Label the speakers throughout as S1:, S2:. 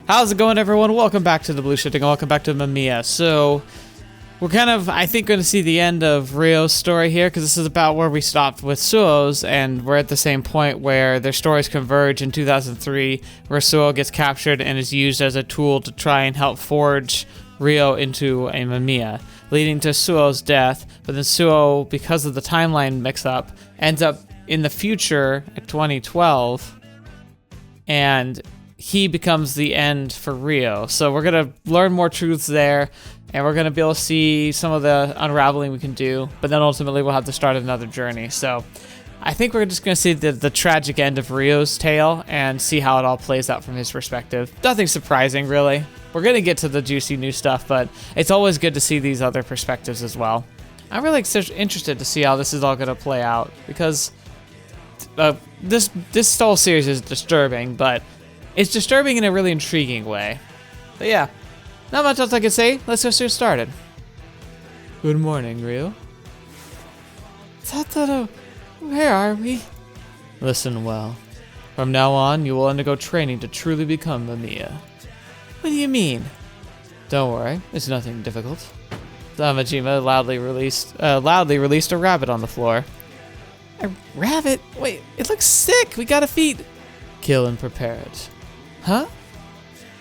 S1: How's it going, everyone? Welcome back to TheBlueShifting. Welcome back to Mamiya. So, we're kind of, I think, going to see the end of Ryou's story here, because this is about where we stopped with Suou's, and we're at the same point where their stories converge in 2003, where Suou gets captured and is used as a tool to try and help forge Ryou into a Mamiya, leading to Suou's death. But then Suou, because of the timeline mix-up, ends up in the future at 2012, and he becomes the end for Ryou. So we're going to learn more truths there, and we're going to be able to see some of the unraveling we can do, but then ultimately we'll have to start another journey. So I think we're just going to see the tragic end of Ryou's tale and see how it all plays out from his perspective. Nothing surprising, really. We're going to get to the juicy new stuff, but it's always good to see these other perspectives as well. I'm really interested to see how this is all going to play out, because this whole series is disturbing, but it's disturbing in a really intriguing way. But yeah, not much else I can say. Let's just get started. Good morning, Ryou. Tataru, where are we? Listen well. From now on, you will undergo training to truly become Mamiya. What do you mean? Don't worry, it's nothing difficult. Samajima loudly released a rabbit on the floor. A rabbit? Wait, it looks sick. We gotta feed. Kill and prepare it. Huh?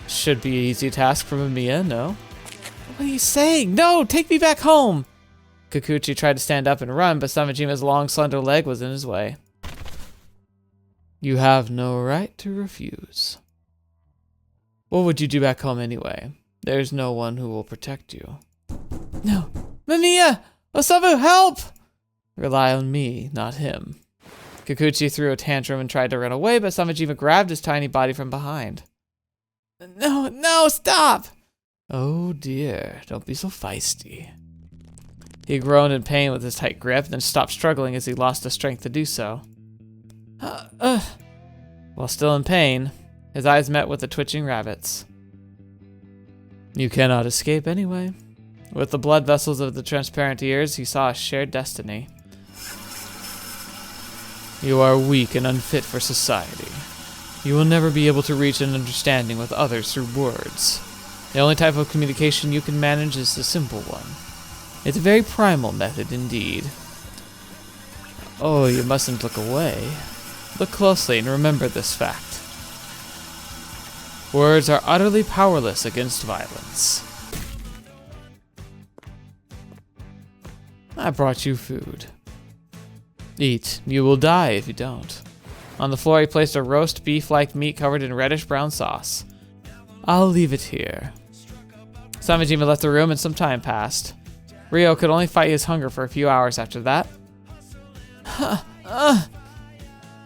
S1: Should be an easy task for Mamiya, no? What are you saying? No, take me back home! Kikuchi tried to stand up and run, but Samajima's long, slender leg was in his way. You have no right to refuse. What would you do back home anyway? There's no one who will protect you. No. Mamiya! Osamu, help! Rely on me, not him. Kikuchi threw a tantrum and tried to run away, but Samajima grabbed his tiny body from behind. No, stop! Oh dear, don't be so feisty. He groaned in pain with his tight grip, then stopped struggling as he lost the strength to do so. While still in pain, his eyes met with the twitching rabbit's. You cannot escape anyway. With the blood vessels of the transparent ears, he saw a shared destiny. You are weak and unfit for society. You will never be able to reach an understanding with others through words. The only type of communication you can manage is the simple one. It's a very primal method indeed. Oh, you mustn't look away. Look closely and remember this fact. Words are utterly powerless against violence. I brought you food. Eat. You will die if you don't. On the floor, he placed a roast beef-like meat covered in reddish-brown sauce. I'll leave it here. Samajima left the room and some time passed. Ryou could only fight his hunger for a few hours after that.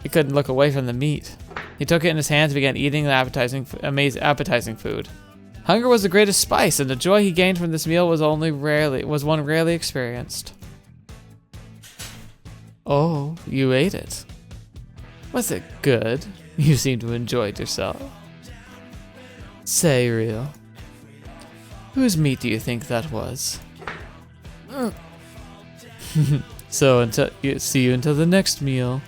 S1: He couldn't look away from the meat. He took it in his hands and began eating the appetizing food. Hunger was the greatest spice, and the joy he gained from this meal was one rarely experienced. Oh, you ate it. Was it good? You seem to enjoy it yourself. Say, Ryou, whose meat do you think that was? So see you until the next meal.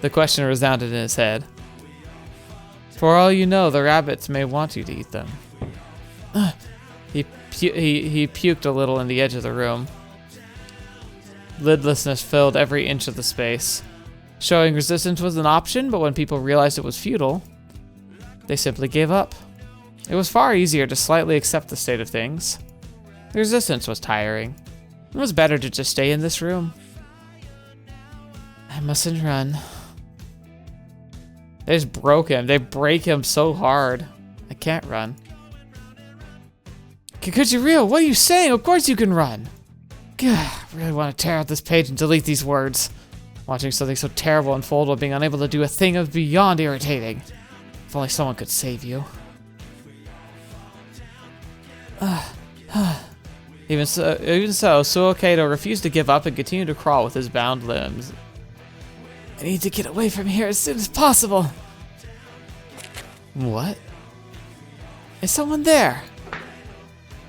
S1: The question resounded in his head. For all you know, the rabbits may want you to eat them. He puked a little in the edge of the room. Lidlessness filled every inch of the space. Showing resistance was an option, but when people realized it was futile, they simply gave up. It was far easier to slightly accept the state of things. The resistance was tiring. It was better to just stay in this room. I mustn't run. They just broke him. They break him so hard. I can't run. Kikuchi, Ryou, what are you saying? Of course you can run. Gah, I really want to tear out this page and delete these words. Watching something so terrible unfold while being unable to do a thing is beyond irritating. If only someone could save you. Even so, Suou Kato refused to give up and continued to crawl with his bound limbs. I need to get away from here as soon as possible. What? Is someone there?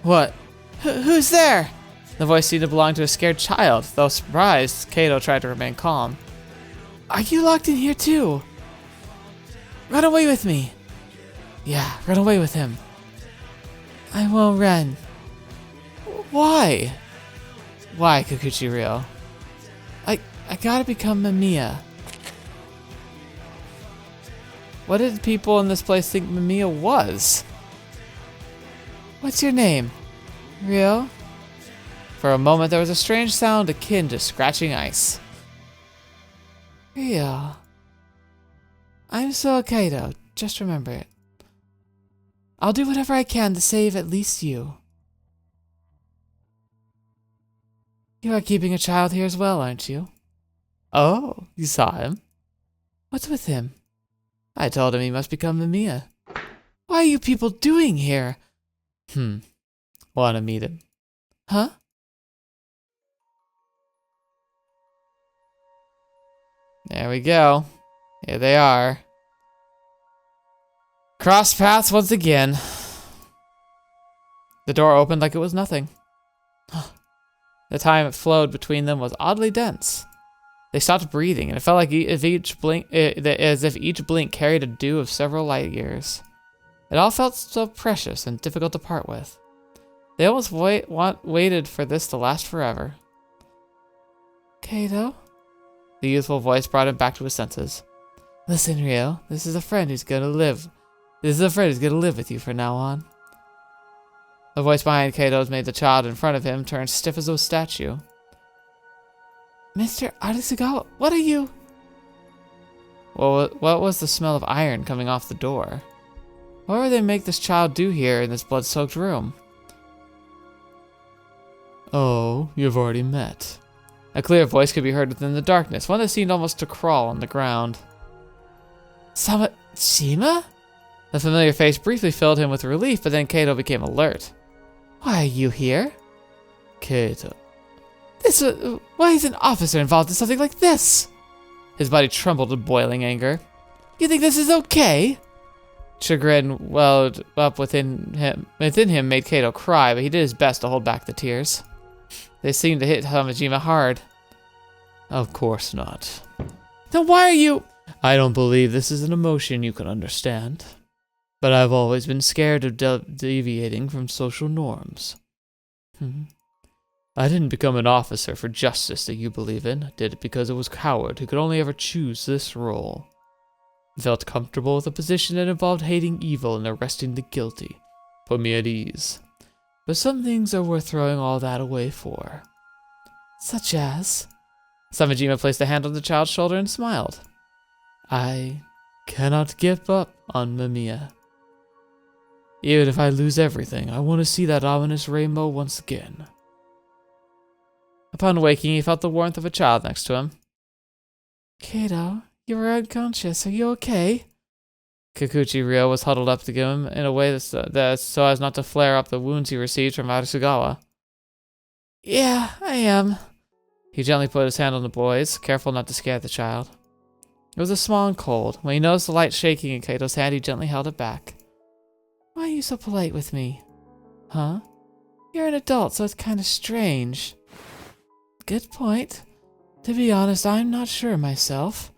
S1: What? Who's there? The voice seemed to belong to a scared child. Though surprised, Kato tried to remain calm. Are you locked in here too? Run away with me. Yeah, run away with him. I won't run. Why? Why, Kikuchi Ryou? I gotta become Mamiya. What did people in this place think Mamiya was? What's your name? Ryou? For a moment there was a strange sound akin to scratching ice. Ryou. I'm Suou Kaito, just remember it. I'll do whatever I can to save at least you. You are keeping a child here as well, aren't you? Oh, you saw him? What's with him? I told him he must become Mamiya. What are you people doing here? Wanna meet him. Huh? There we go. Here they are. Cross paths once again. The door opened like it was nothing. The time it flowed between them was oddly dense. They stopped breathing, and it felt like as if each blink carried a dew of several light years. It all felt so precious and difficult to part with. They almost waited for this to last forever. Kaito? The youthful voice brought him back to his senses. Listen, Ryou, this is a friend who's gonna live with you from now on. The voice behind Kato's made the child in front of him turn stiff as a statue. Mr. Arisugawa, what are you? Well, what was the smell of iron coming off the door? What would they make this child do here in this blood-soaked room? Oh, you've already met. A clear voice could be heard within the darkness, one that seemed almost to crawl on the ground. Shima? The familiar face briefly filled him with relief, but then Kaito became alert. Why are you here? Kaito. Why is an officer involved in something like this? His body trembled with boiling anger. You think this is okay? Chagrin welled up within him made Kaito cry, but he did his best to hold back the tears. They seemed to hit Hamajima hard. Of course not. Then why are you... I don't believe this is an emotion you can understand. But I've always been scared of deviating from social norms. I didn't become an officer for justice that you believe in. I did it because I was a coward who could only ever choose this role. I felt comfortable with a position that involved hating evil and arresting the guilty. Put me at ease. But some things are worth throwing all that away for. Such as? Samajima placed a hand on the child's shoulder and smiled. I cannot give up on Mamiya. Even if I lose everything, I want to see that ominous rainbow once again. Upon waking, he felt the warmth of a child next to him. Kaito, you were unconscious. Are you okay? Kikuchi Ryou was huddled up to him in a way that so as not to flare up the wounds he received from Arisugawa. Yeah, I am. He gently put his hand on the boy's, careful not to scare the child. It was small and cold. When he noticed the light shaking in Kato's hand, he gently held it back. Why are you so polite with me? Huh? You're an adult, so it's kind of strange. Good point. To be honest, I'm not sure myself.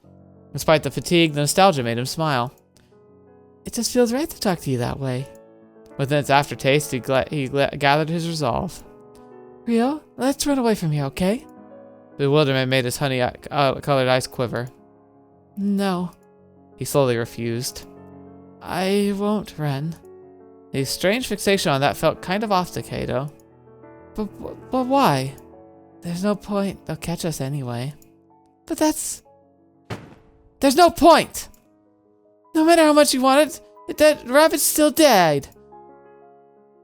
S1: Despite the fatigue, the nostalgia made him smile. It just feels right to talk to you that way. Within its aftertaste, he gathered his resolve. Ryou, let's run away from here, okay? Bewilderment made his honey-colored eyes quiver. No. He slowly refused. I won't run. The strange fixation on that felt kind of off to Kaito. But why? There's no point. They'll catch us anyway. But that's... There's no point! No matter how much you want it, that rabbit still died.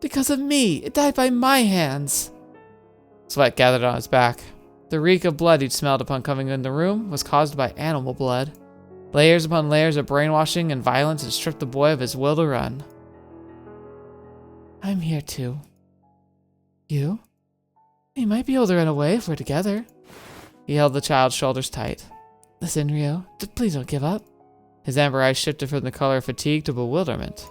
S1: Because of me. It died by my hands. Sweat gathered on his back. The reek of blood he'd smelled upon coming in the room was caused by animal blood. Layers upon layers of brainwashing and violence had stripped the boy of his will to run. I'm here too. You? We might be able to run away if we're together. He held the child's shoulders tight. Listen, Ryou, please don't give up. His amber eyes shifted from the color of fatigue to bewilderment.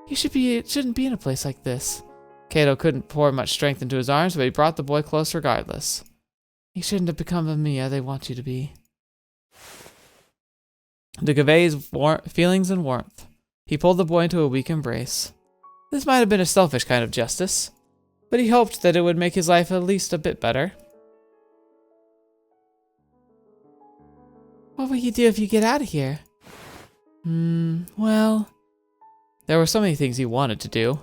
S1: You shouldn't be in a place like this. Kaito couldn't pour much strength into his arms, but he brought the boy close regardless. You shouldn't have become Mamiya they want you to be. To convey his feelings and warmth. He pulled the boy into a weak embrace. This might have been a selfish kind of justice, but he hoped that it would make his life at least a bit better. What will you do if you get out of here? Well... There were so many things he wanted to do.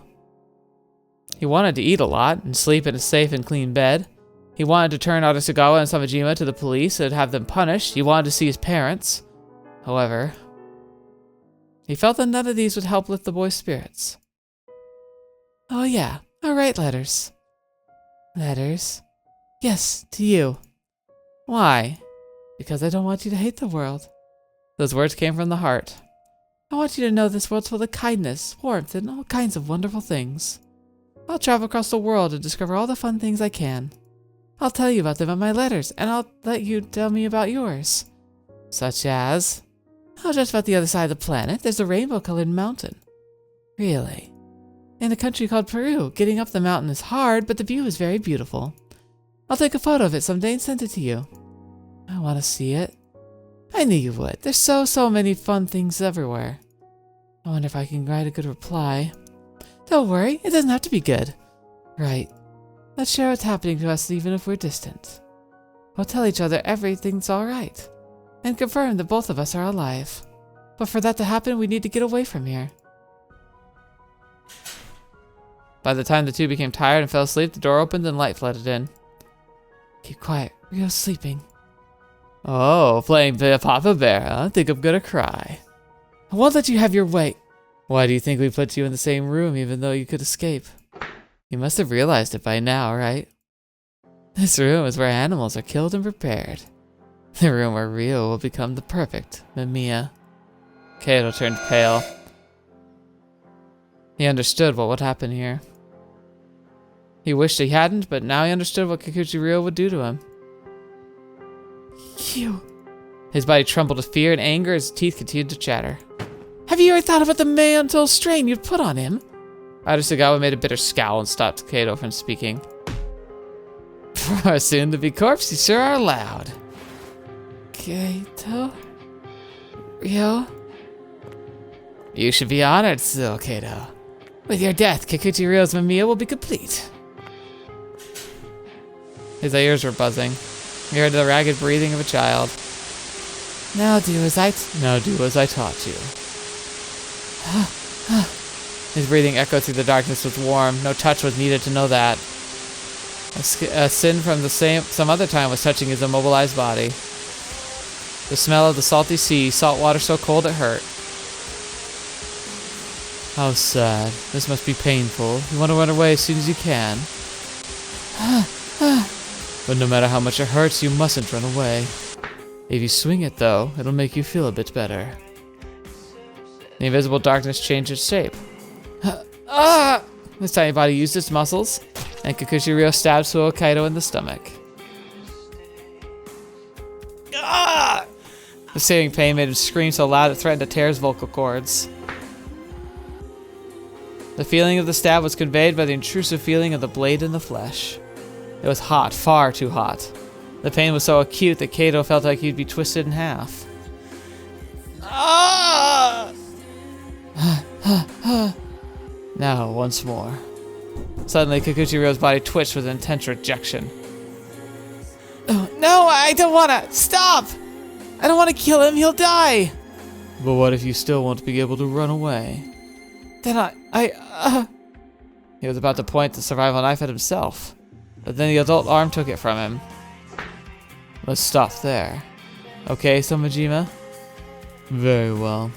S1: He wanted to eat a lot and sleep in a safe and clean bed. He wanted to turn Arasugawa and Samajima to the police and have them punished. He wanted to see his parents. However, he felt that none of these would help lift the boy's spirits. Oh yeah, I'll write letters. Letters? Yes, to you. Why? Because I don't want you to hate the world. Those words came from the heart. I want you to know this world's full of kindness, warmth, and all kinds of wonderful things. I'll travel across the world and discover all the fun things I can. I'll tell you about them in my letters, and I'll let you tell me about yours. Such as... Oh, just about the other side of the planet, there's a rainbow-colored mountain. Really? In a country called Peru, getting up the mountain is hard, but the view is very beautiful. I'll take a photo of it someday and send it to you. I want to see it. I knew you would. There's so many fun things everywhere. I wonder if I can write a good reply. Don't worry, it doesn't have to be good. Right. Let's share what's happening to us even if we're distant. We'll tell each other everything's alright. And confirm that both of us are alive. But for that to happen, we need to get away from here. By the time the two became tired and fell asleep, the door opened and light flooded in. Keep quiet. Ryo's sleeping. Oh, playing Papa Bear, huh? Think I'm gonna cry. I won't let you have your way. Why do you think we put you in the same room even though you could escape? You must have realized it by now, right? This room is where animals are killed and prepared. The room where Ryou will become the perfect Mamiya. Kato turned pale. He understood what would happen here. He wished he hadn't, but now he understood what Kikuchi Ryou would do to him. You. His body trembled with fear and anger as his teeth continued to chatter. Have you ever thought about the mental strain you'd put on him? Arasugawa made a bitter scowl and stopped Kato from speaking. For a soon-to-be corpse, you sure are loud. Kato? Ryou? You should be honored, Suou, Kato. With your death, Kikuchi Ryou's Mamiya will be complete. His ears were buzzing. He heard the ragged breathing of a child. Now do as I taught you. His breathing echoed through the darkness with warm. No touch was needed to know that. A sin from some other time was touching his immobilized body. The smell of the salty sea, salt water so cold it hurt. How sad. This must be painful. You want to run away as soon as you can. But no matter how much it hurts, you mustn't run away. If you swing it, though, it'll make you feel a bit better. The invisible darkness changed its shape. His tiny body used its muscles, and Kikuchi Ryou stabbed Suou Kaito in the stomach. The searing pain made him scream so loud it threatened to tear his vocal cords. The feeling of the stab was conveyed by the intrusive feeling of the blade in the flesh. It was hot, far too hot. The pain was so acute that Kaito felt like he'd be twisted in half. Now, once more. Suddenly, Kikuchi Ryou's body twitched with intense rejection. Oh, no, I don't wanna! Stop! I don't wanna kill him, he'll die! But what if you still won't be able to run away? Then He was about to point the survival knife at himself, but then the adult arm took it from him. Let's stop there. Okay, Samajima? Very well.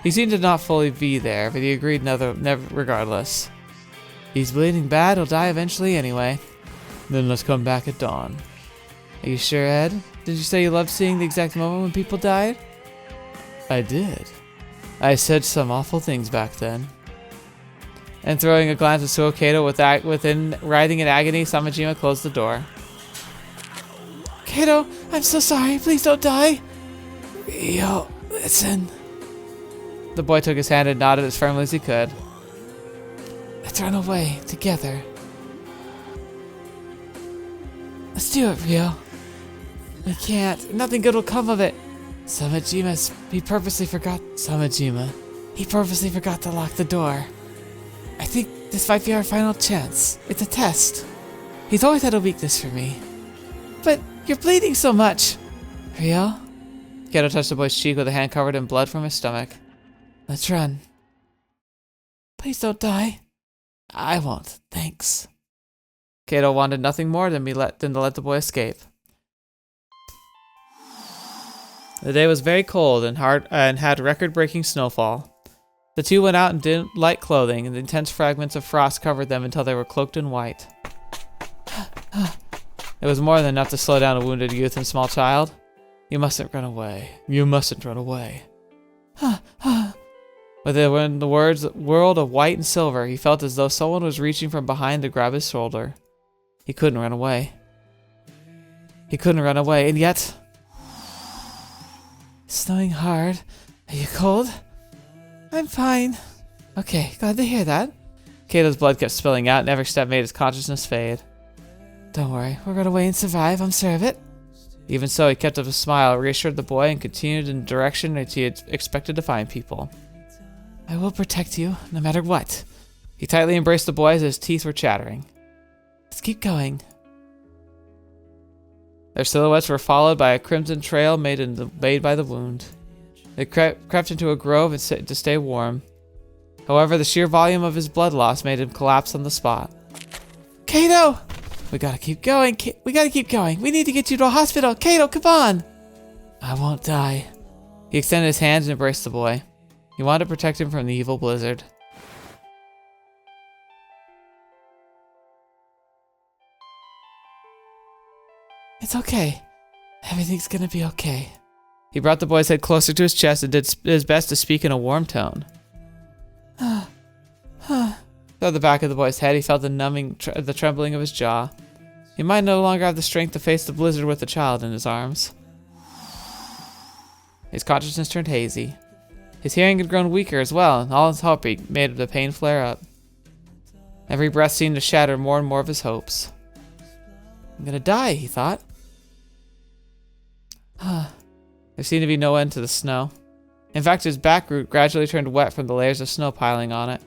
S1: He seemed to not fully be there, but he agreed never regardless. He's bleeding bad, he'll die eventually anyway. Then let's come back at dawn. Are you sure, Ed? Did you say you loved seeing the exact moment when people died? I did. I said some awful things back then. And throwing a glance at Suou Kaito within writhing in agony, Samajima closed the door. Kaito, I'm so sorry. Please don't die. Ryou, listen. The boy took his hand and nodded as firmly as he could. Let's run away together. Let's do it, Ryou. We can't. Nothing good will come of it. Samajima, he purposely forgot Samajima. He purposely forgot to lock the door. I think this might be our final chance. It's a test. He's always had a weakness for me. But you're bleeding so much. Ryou? Kato touched the boy's cheek with a hand covered in blood from his stomach. Let's run. Please don't die. I won't, thanks. Kato wanted nothing more than to let the boy escape. The day was very cold and had record-breaking snowfall. The two went out in light clothing, and the intense fragments of frost covered them until they were cloaked in white. It was more than enough to slow down a wounded youth and small child. You mustn't run away. You mustn't run away. Within the world of white and silver, he felt as though someone was reaching from behind to grab his shoulder. He couldn't run away. He couldn't run away, and yet... It's snowing hard. Are you cold? I'm fine. Okay, glad to hear that. Kato's blood kept spilling out, and every step made his consciousness fade. Don't worry, we'll run away and survive, I'm sure of it. Even so, he kept up a smile, reassured the boy, and continued in the direction that he had expected to find people. I will protect you, no matter what. He tightly embraced the boy as his teeth were chattering. Let's keep going. Their silhouettes were followed by a crimson trail made by the wound. They crept into a grove to stay warm. However, the sheer volume of his blood loss made him collapse on the spot. Kato! We gotta keep going. We gotta keep going. We need to get you to a hospital. Kato, come on! I won't die. He extended his hands and embraced the boy. He wanted to protect him from the evil blizzard. It's okay. Everything's gonna be okay. He brought the boy's head closer to his chest and did his best to speak in a warm tone. Through the back of the boy's head, he felt the trembling of his jaw. He might no longer have the strength to face the blizzard with the child in his arms. His consciousness turned hazy. His hearing had grown weaker as well, and all his hope made the pain flare up. Every breath seemed to shatter more and more of his hopes. I'm gonna die, he thought. There seemed to be no end to the snow. In fact, his back root gradually turned wet from the layers of snow piling on it.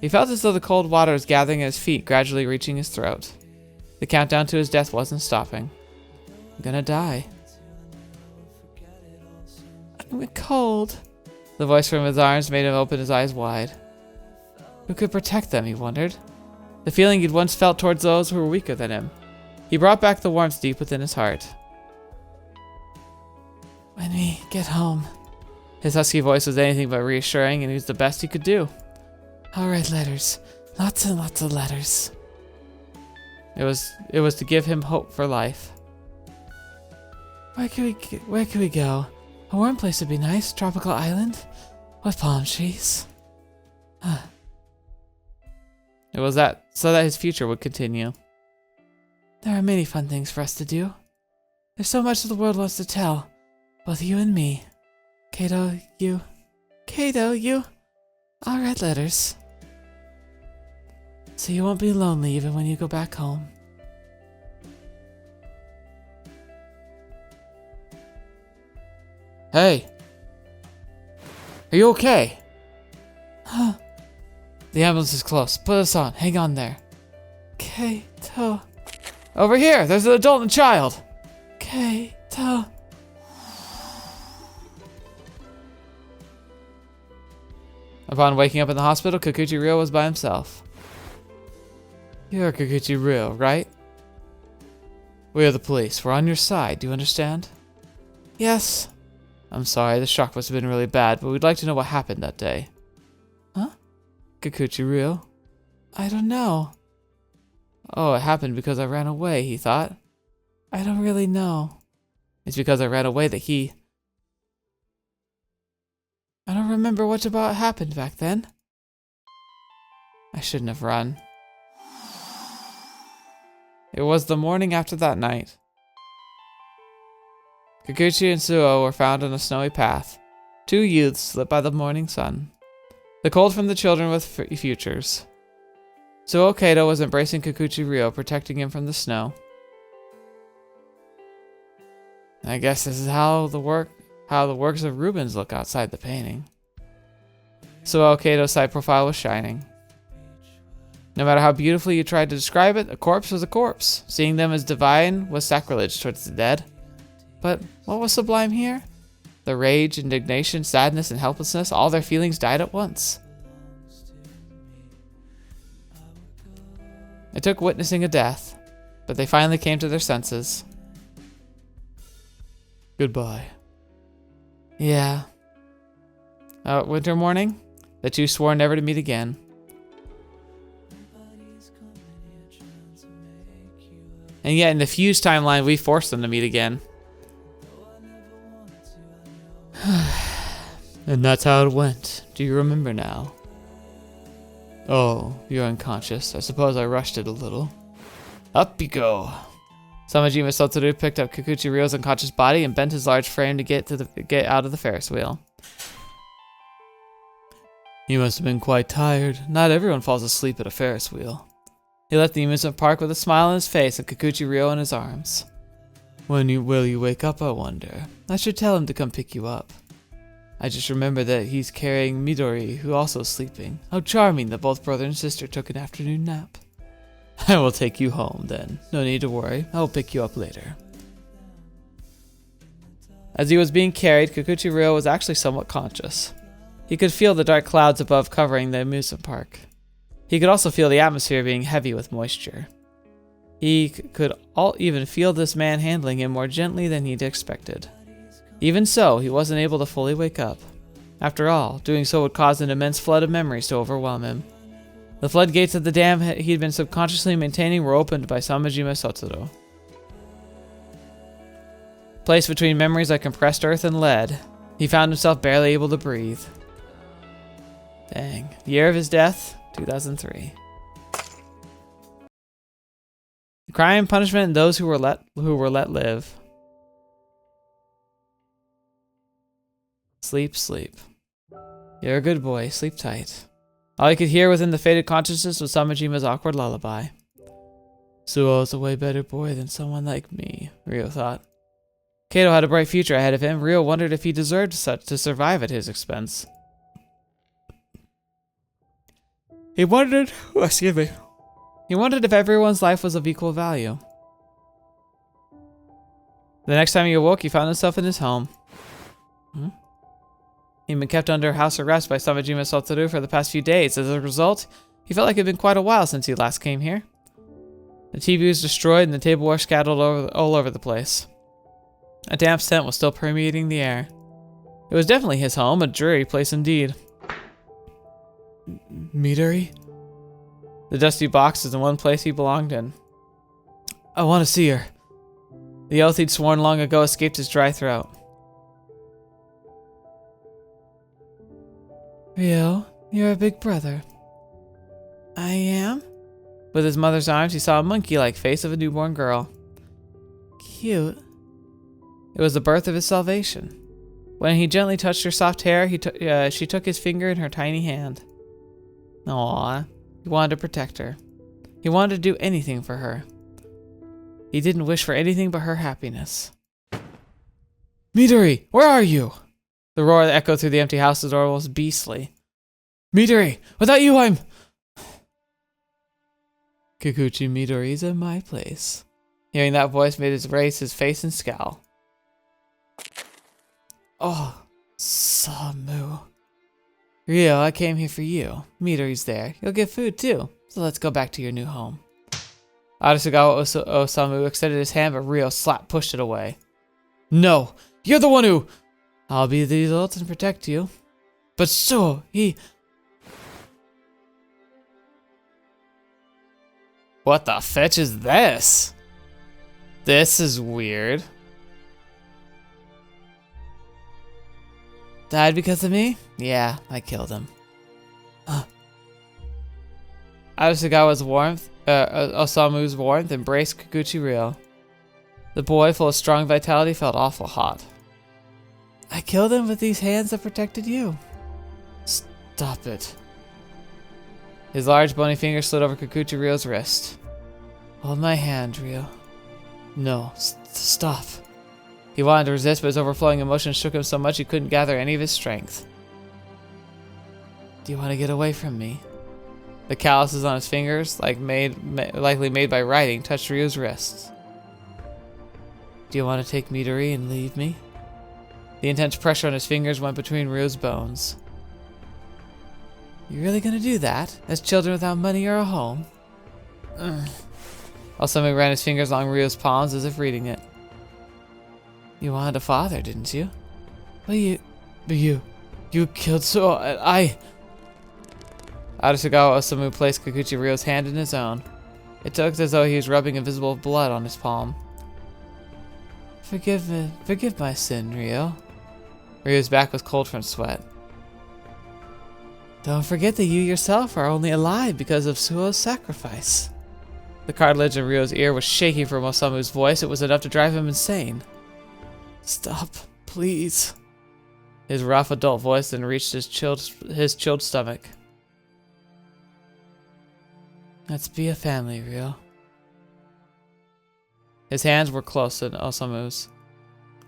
S1: He felt as though the cold water was gathering at his feet, gradually reaching his throat. The countdown to his death wasn't stopping. I'm gonna die. I'm cold. The voice from his arms made him open his eyes wide. Who could protect them, he wondered. The feeling he'd once felt towards those who were weaker than him. He brought back the warmth deep within his heart. When we get home. His husky voice was anything but reassuring, and he was the best he could do. I'll write letters. Lots and lots of letters. It was to give him hope for life. Where can we go? A warm place would be nice. Tropical island with palm trees. It was so that his future would continue. There are many fun things for us to do. There's so much the world wants to tell. Both you and me. Kato, you. I'll write letters. So you won't be lonely even when you go back home. Hey! Are you okay? The ambulance is close. Put us on. Hang on there. Kato. Over here! There's an adult and child! Kato. Upon waking up in the hospital, Kikuchi Ryou was by himself. You're Kikuchi Ryou, right? We are the police. We're on your side. Do you understand? Yes. I'm sorry, the shock must have been really bad, but we'd like to know what happened that day. Huh? Kikuchi Ryou? I don't know. Oh, it happened because I ran away, he thought. I don't really know. It's because I ran away that he... I don't remember what about happened back then. I shouldn't have run. It was the morning after that night. Kikuchi and Suou were found on a snowy path. Two youths lit by the morning sun. The cold from the children with futures. Suou Kato was embracing Kikuchi Ryou, protecting him from the snow. I guess this is how the works of Rubens look outside the painting. Suou Kato's side profile was shining. No matter how beautifully you tried to describe it, a corpse was a corpse. Seeing them as divine was sacrilege towards the dead. But what was sublime here? The rage, indignation, sadness, and helplessness, all their feelings died at once. It took witnessing a death, but they finally came to their senses. Goodbye. Yeah. Winter morning, the two swore never to meet again. And yet in the Fuse timeline, we forced them to meet again. And that's how it went. Do you remember now? Oh, you're unconscious. I suppose I rushed it a little. Up you go. Samajima Soturu picked up Kikuchi Ryo's unconscious body and bent his large frame to get out of the Ferris wheel. You must have been quite tired. Not everyone falls asleep at a Ferris wheel. He left the amusement park with a smile on his face and Kikuchi Ryo in his arms. When will you wake up, I wonder? I should tell him to come pick you up. I just remember that he's carrying Midori, who also is sleeping. How charming that both brother and sister took an afternoon nap. I will take you home, then. No need to worry. I will pick you up later. As he was being carried, Kikuchi Ryo was actually somewhat conscious. He could feel the dark clouds above covering the amusement park. He could also feel the atmosphere being heavy with moisture. He could even feel this man handling him more gently than he'd expected. Even so, he wasn't able to fully wake up. After all, doing so would cause an immense flood of memories to overwhelm him. The floodgates of the dam he'd been subconsciously maintaining were opened by Samajima Sotoro. Placed between memories like compressed earth and lead, he found himself barely able to breathe. Dang. The year of his death, 2003. The crime and punishment and those who were let live. Sleep, sleep. You're a good boy. Sleep tight. All he could hear within the faded consciousness was Samajima's awkward lullaby. Suou's a way better boy than someone like me, Ryou thought. Kato had a bright future ahead of him. Ryou wondered if he deserved to survive at his expense. He wondered if everyone's life was of equal value. The next time he awoke, he found himself in his home. He'd been kept under house arrest by Samajima Sotoro for the past few days. As a result, he felt like it had been quite a while since he last came here. The TV was destroyed and the tableware scattered all over the place. A damp scent was still permeating the air. It was definitely his home, a dreary place indeed. Midori? The dusty box is the one place he belonged in. I want to see her. The oath he'd sworn long ago escaped his dry throat. Ryou, you're a big brother. I am? With his mother's arms, he saw a monkey-like face of a newborn girl. Cute. It was the birth of his salvation. When he gently touched her soft hair, she took his finger in her tiny hand. Aww. He wanted to protect her. He wanted to do anything for her. He didn't wish for anything but her happiness. Midori, where are you? The roar that echoed through the empty house was almost beastly. Midori, without you I'm... Kikuchi Midori's at my place. Hearing that voice made his raise his face and scowl. Oh, Samu. Ryou, I came here for you. Midori's there. You'll get food too. So let's go back to your new home. Arasugawa Osamu extended his hand, but Ryou pushed it away. No, you're the one who... I'll be the adult and protect you. But so, he... What the fetch is this? This is weird. Died because of me? Yeah, I killed him. Arasugawa's warmth, Osamu's warmth embraced Kikuchi Ryou. The boy, full of strong vitality, felt awful hot. I killed him with these hands that protected you. Stop it. His large bony finger slid over Kikuchi Ryou's wrist. Hold my hand, Ryou. No, stop. He wanted to resist, but his overflowing emotion shook him so much he couldn't gather any of his strength. Do you want to get away from me? The calluses on his fingers, likely made by writing, touched Ryu's wrists. Do you want to take Midori and leave me? The intense pressure on his fingers went between Ryu's bones. You really gonna do that? As children without money or a home? Osamu ran his fingers along Ryu's palms as if reading it. You wanted a father, didn't you? But you killed Suou. Arisugawa Osamu placed Kikuchi Ryu's hand in his own. It looked as though he was rubbing invisible blood on his palm. Forgive my sin, Ryu. Ryu's back was cold from sweat. Don't forget that you yourself are only alive because of Suou's sacrifice. The cartilage in Ryu's ear was shaking from Osamu's voice. It was enough to drive him insane. Stop, please. His rough adult voice then reached his chilled stomach. Let's be a family, Ryu. His hands were close to Osamu's.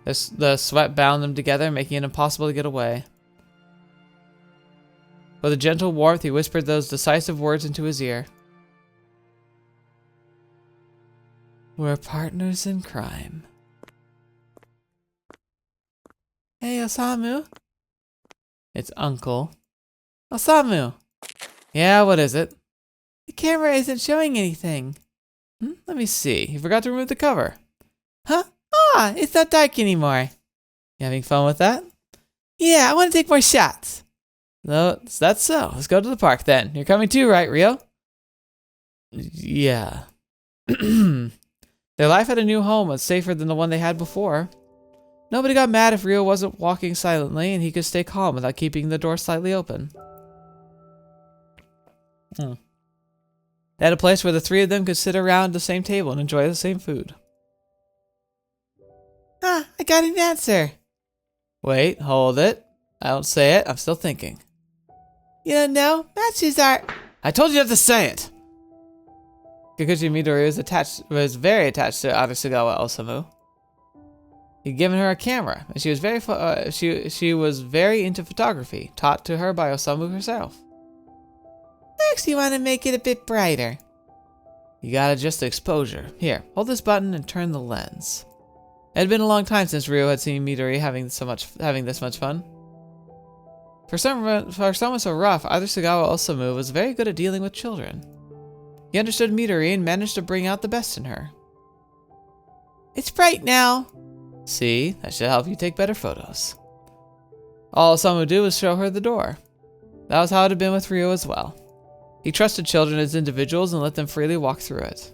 S1: The sweat bound them together, making it impossible to get away. With a gentle warmth, he whispered those decisive words into his ear. We're partners in crime. Hey, Osamu. It's Uncle. Osamu! Yeah, what is it? The camera isn't showing anything. Let me see. You forgot to remove the cover. Huh? Ah, it's not dark anymore. You having fun with that? Yeah, I want to take more shots. No, that's so. Let's go to the park then. You're coming too, right, Ryo? Yeah. Their life at a new home was safer than the one they had before. Nobody got mad if Ryo wasn't walking silently, and he could stay calm without keeping the door slightly open. They had a place where the three of them could sit around the same table and enjoy the same food. Ah, I got an answer. Wait, hold it. I don't say it. I'm still thinking. You don't know? Matches are... I told you not to say it! Kikuchi Midori was very attached to Arisugawa Osamu. He'd given her a camera, and she was very into photography, taught to her by Osamu herself. Next, you want to make it a bit brighter. You gotta adjust the exposure. Here, hold this button and turn the lens. It had been a long time since Ryu had seen Midori having this much fun. For someone so rough, Arisugawa Osamu was very good at dealing with children. He understood Midori and managed to bring out the best in her. It's bright now. See, that should help you take better photos. All Osamu would do was show her the door. That was how it had been with Ryu as well. He trusted children as individuals and let them freely walk through it.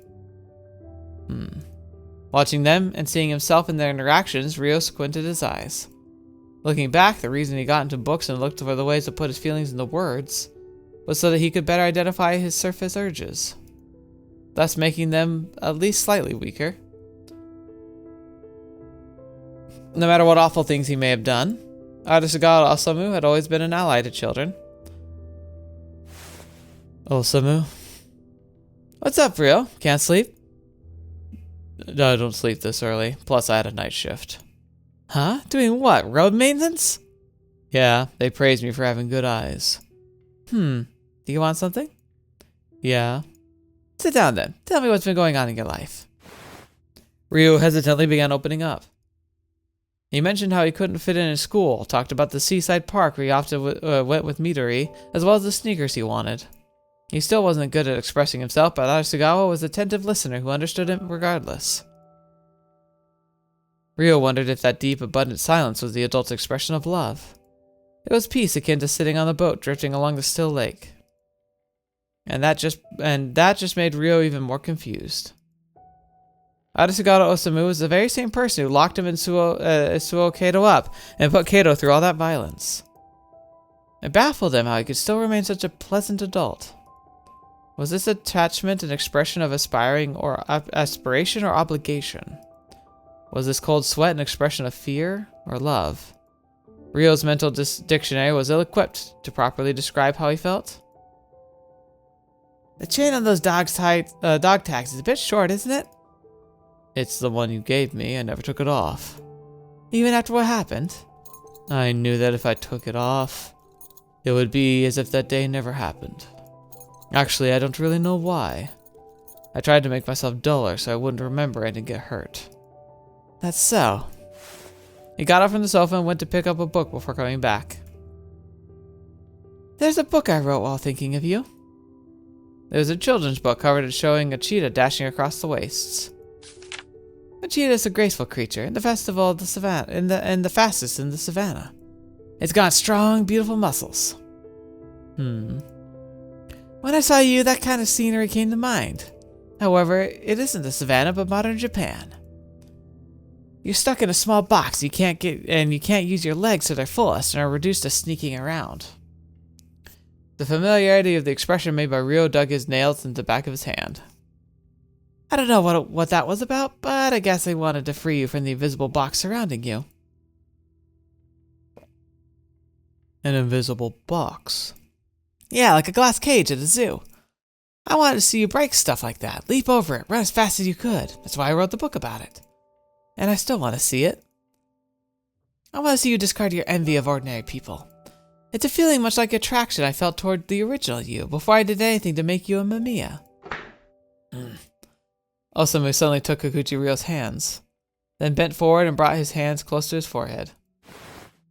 S1: Watching them and seeing himself in their interactions, Ryu squinted his eyes. Looking back, the reason he got into books and looked for the ways to put his feelings into words was so that he could better identify his surface urges, thus making them at least slightly weaker. No matter what awful things he may have done, Arisugawa Osamu had always been an ally to children. Osamu? What's up, Ryo? Can't sleep? No, I don't sleep this early. Plus, I had a night shift. Huh? Doing what? Road maintenance? Yeah, they praised me for having good eyes. Do you want something? Yeah. Sit down then. Tell me what's been going on in your life. Ryu hesitantly began opening up. He mentioned how he couldn't fit in school, talked about the seaside park where he often went with Midori, as well as the sneakers he wanted. He still wasn't good at expressing himself, but Arisugawa was an attentive listener who understood him regardless. Ryo wondered if that deep, abundant silence was the adult's expression of love. It was peace akin to sitting on the boat drifting along the still lake. And that just made Ryo even more confused. Arisugawa Osamu was the very same person who locked him in Suou Kato up and put Kato through all that violence. It baffled him how he could still remain such a pleasant adult. Was this attachment an expression of aspiration or obligation? Was this cold sweat an expression of fear or love? Ryo's mental dictionary was ill-equipped to properly describe how he felt. The chain on those dog tags is a bit short, isn't it? It's the one you gave me. I never took it off. Even after what happened? I knew that if I took it off... It would be as if that day never happened. Actually, I don't really know why. I tried to make myself duller so I wouldn't remember it and get hurt. That's so. He got up from the sofa and went to pick up a book before coming back. There's a book I wrote while thinking of you. It was a children's book covered in showing a cheetah dashing across the wastes. A cheetah is a graceful creature in the festival of the savannah, and the fastest in the savannah. It's got strong, beautiful muscles. When I saw you, that kind of scenery came to mind. However, it isn't the savannah, but modern Japan. You're stuck in a small box you can't use your legs to their fullest and are reduced to sneaking around. The familiarity of the expression made by Ryou dug his nails into the back of his hand. I don't know what that was about, but I guess I wanted to free you from the invisible box surrounding you. An invisible box? Yeah, like a glass cage at a zoo. I wanted to see you break stuff like that, leap over it, run as fast as you could. That's why I wrote the book about it. And I still want to see it. I want to see you discard your envy of ordinary people. It's a feeling much like attraction I felt toward the original you before I did anything to make you a Mamiya. Osamu suddenly took Kikuchi Ryo's hands, then bent forward and brought his hands close to his forehead.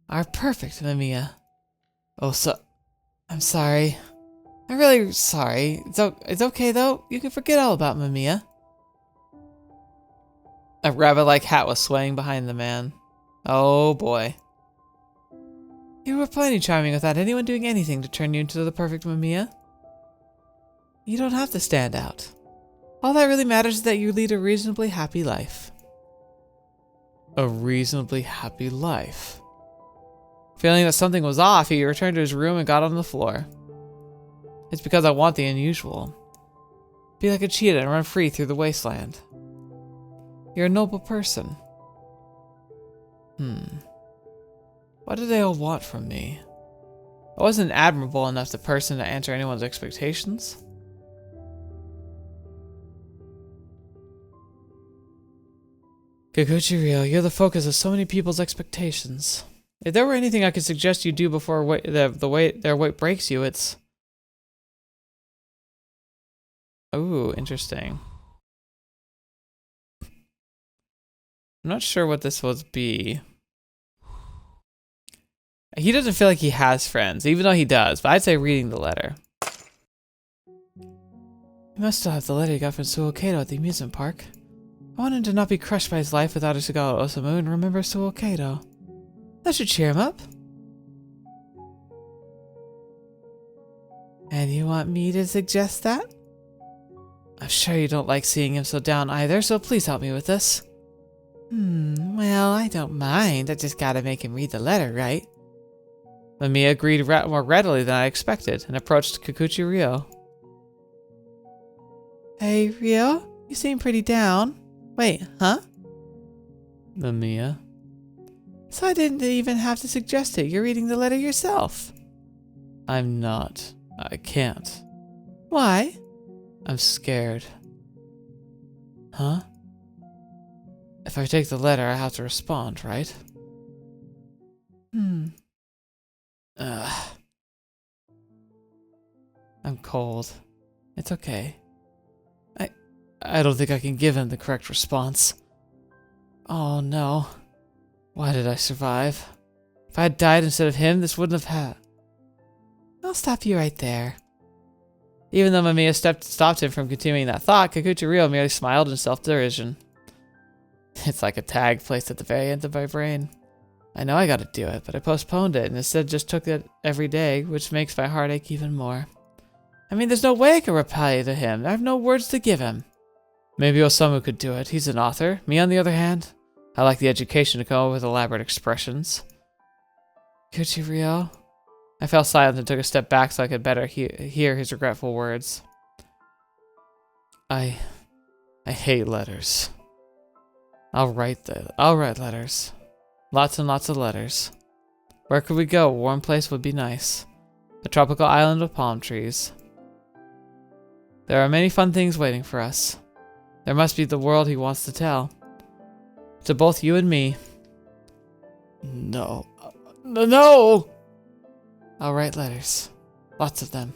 S1: Are perfect, Mamiya. I'm sorry. I'm really sorry. It's okay though. You can forget all about Mamiya. A rabbit-like hat was swaying behind the man. Oh boy. You were plenty charming without anyone doing anything to turn you into the perfect Mamiya. You don't have to stand out. All that really matters is that you lead a reasonably happy life. A reasonably happy life? Feeling that something was off, he returned to his room and got on the floor. It's because I want the unusual. Be like a cheetah and run free through the wasteland. You're a noble person. What do they all want from me? I wasn't admirable enough to person to answer anyone's expectations. Kikuchi Ryo, you're the focus of so many people's expectations. If there were anything I could suggest you do before their weight breaks you, it's... Ooh, interesting. I'm not sure what this would be. He doesn't feel like he has friends, even though he does, but I'd say reading the letter. You must still have the letter you got from Suou at the amusement park. I want him to not be crushed by his life without Ishigawa Osamu and remember Suou. That should cheer him up. And you want me to suggest that? I'm sure you don't like seeing him so down either, so please help me with this. Well, I don't mind. I just gotta make him read the letter, right? Mamiya agreed more readily than I expected and approached Kikuchi Ryo. Hey, Ryo? You seem pretty down. Wait, huh? Mamiya. So I didn't even have to suggest it. You're reading the letter yourself. I'm not. I can't. Why? I'm scared. Huh? If I take the letter, I have to respond, right? I'm cold. It's okay. I don't think I can give him the correct response. Oh no. Why did I survive? If I had died instead of him, this wouldn't have happened. I'll stop you right there. Even though Mamiya stopped him from continuing that thought, Kikuchi Ryo merely smiled in self-derision. It's like a tag placed at the very end of my brain. I know I gotta do it, but I postponed it and instead just took it every day, which makes my heart ache even more. I mean, there's no way I can reply to him. I have no words to give him. Maybe Osamu could do it. He's an author. Me, on the other hand, I lack the education to come up with elaborate expressions. Kikuchi Ryo? I fell silent and took a step back so I could better hear his regretful words. I hate letters. I'll write letters. Lots and lots of letters. Where could we go? A warm place would be nice. A tropical island with palm trees. There are many fun things waiting for us. There must be the world he wants to tell. To both you and me. No. No! I'll write letters. Lots of them.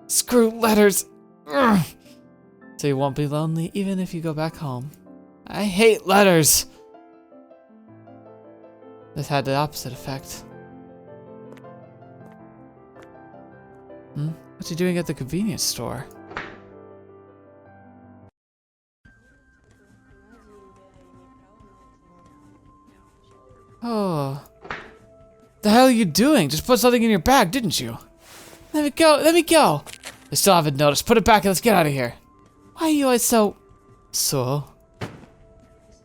S1: Screw letters! Ugh. So you won't be lonely even if you go back home. I hate letters! This had the opposite effect. What you doing at the convenience store? Oh. The hell are you doing? Just put something in your bag, didn't you? Let me go, let me go! I still haven't noticed. Put it back and let's get out of here. Why are you always so... So?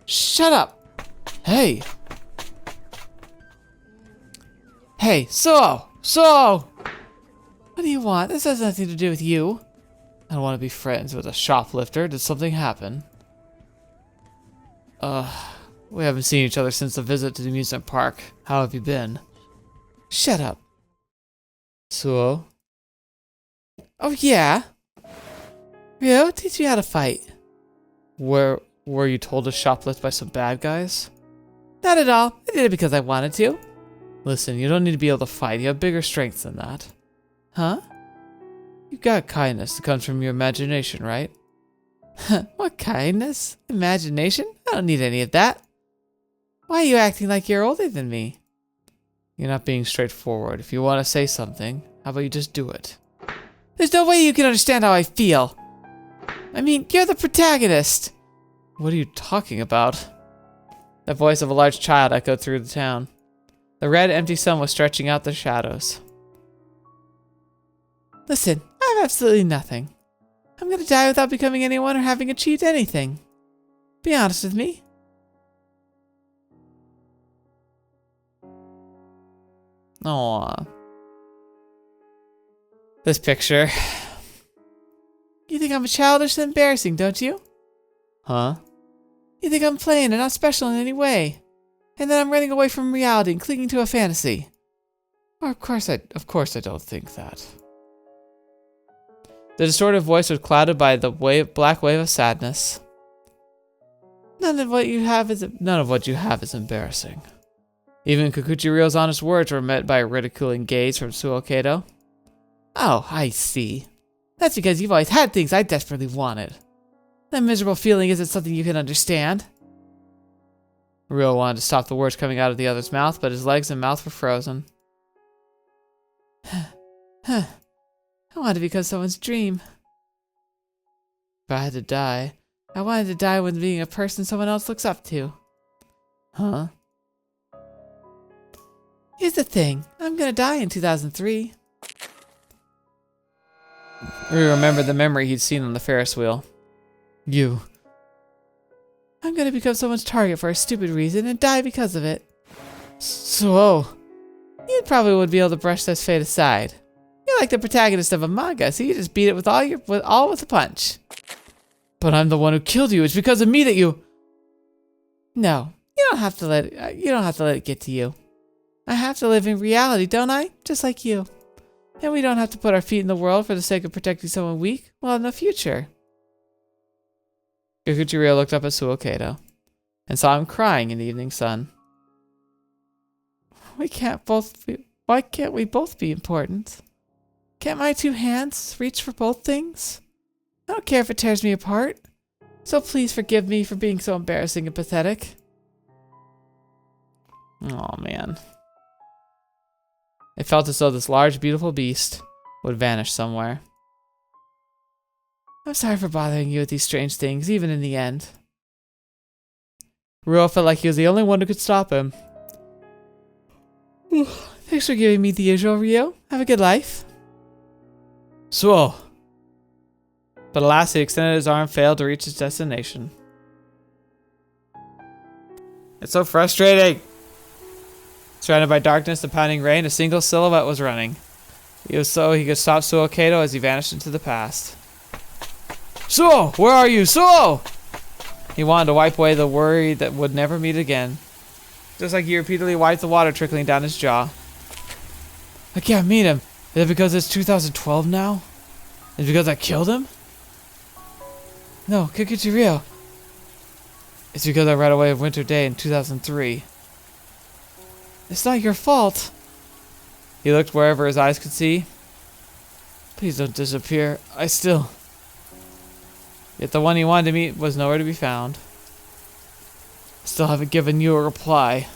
S1: Shut up! Hey! Hey, Suou! Suou! What do you want? This has nothing to do with you. I don't want to be friends with a shoplifter. Did something happen? We haven't seen each other since the visit to the amusement park. How have you been? Shut up. Suou? Oh yeah? Ryou, teach me how to fight. Were you told to shoplift by some bad guys? Not at all. I did it because I wanted to. Listen, you don't need to be able to fight. You have bigger strength than that. Huh? You've got kindness that comes from your imagination, right? What kindness? Imagination? I don't need any of that. Why are you acting like you're older than me? You're not being straightforward. If you want to say something, how about you just do it? There's no way you can understand how I feel. I mean, you're the protagonist. What are you talking about? The voice of a large child echoed through the town. The red, empty sun was stretching out the shadows. Listen, I have absolutely nothing. I'm gonna die without becoming anyone or having achieved anything. Be honest with me. Aww. This picture. You think I'm childish and embarrassing, don't you? Huh? You think I'm plain and not special in any way, and that I'm running away from reality and clinging to a fantasy. Or of course I don't think that. The distorted voice was clouded by the black wave of sadness. None of what you have is embarrassing. Even Kikuchi Ryo's honest words were met by a ridiculing gaze from Suou. Oh, I see. That's because you've always had things I desperately wanted. That miserable feeling isn't something you can understand. Ryou wanted to stop the words coming out of the other's mouth, but his legs and mouth were frozen. I wanted to become someone's dream. If I had to die, I wanted to die with being a person someone else looks up to. Huh? Here's the thing. I'm gonna die in 2003. Ryou remembered the memory he'd seen on the Ferris wheel. You. I'm gonna become someone's target for a stupid reason and die because of it. So, you probably would be able to brush this fate aside. You're like the protagonist of a manga, so you just beat it with a punch. But I'm the one who killed you. It's because of me that you. No, you don't have to let it get to you. I have to live in reality, don't I? Just like you. And we don't have to put our feet in the world for the sake of protecting someone weak. We'll have no future. Kikuchi Ryo looked up at Suou and saw him crying in the evening sun. Why can't we both be important? Can't my two hands reach for both things? I don't care if it tears me apart. So please forgive me for being so embarrassing and pathetic. Oh man. It felt as though this large, beautiful beast would vanish somewhere. I'm sorry for bothering you with these strange things, even in the end. Ryou felt like he was the only one who could stop him. Thanks for giving me the usual, Ryou. Have a good life. Suou. But alas, he extended his arm and failed to reach his destination. It's so frustrating. Surrounded by darkness and pounding rain, a single silhouette was running. He could stop Suou as he vanished into the past. Suou! Where are you? Suou! He wanted to wipe away the worry that would never meet again. Just like he repeatedly wiped the water trickling down his jaw. I can't meet him. Is it because it's 2012 now? Is it because I killed him? No, Kikuchi Ryo. It's because I ran away of Winter Day in 2003. It's not your fault. He looked wherever his eyes could see. Please don't disappear. Yet the one he wanted to meet was nowhere to be found. I still haven't given you a reply.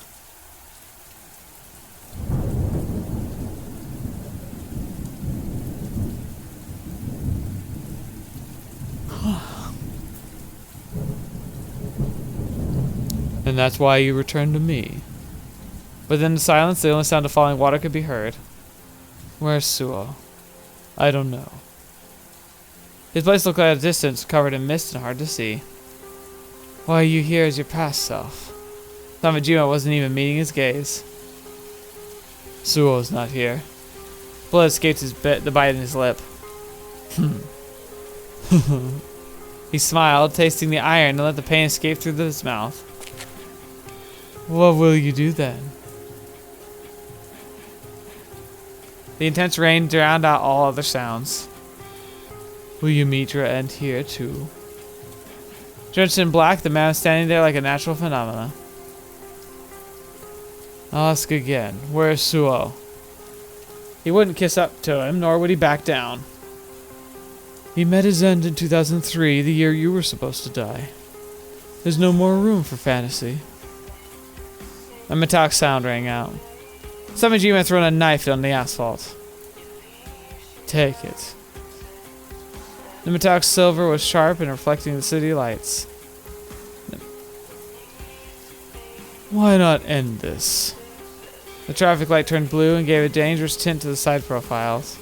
S1: And that's why you returned to me. Within the silence, the only sound of falling water could be heard. Where's Suou? I don't know. His place looked at a distance, covered in mist and hard to see. Why are you here as your past self? Samajima wasn't even meeting his gaze. Suou's not here. Blood escaped the bite in his lip. He smiled, tasting the iron, and let the pain escape through his mouth. What will you do then? The intense rain drowned out all other sounds. Will you meet your end here too? Drenched in black, the man was standing there like a natural phenomenon. I'll ask again, where is Suou? He wouldn't kiss up to him, nor would he back down. He met his end in 2003, the year you were supposed to die. There's no more room for fantasy. A metallic sound rang out. Samajima had thrown a knife on the asphalt. Take it. The metallic silver was sharp and reflecting the city lights. Why not end this? The traffic light turned blue and gave a dangerous tint to the side profiles.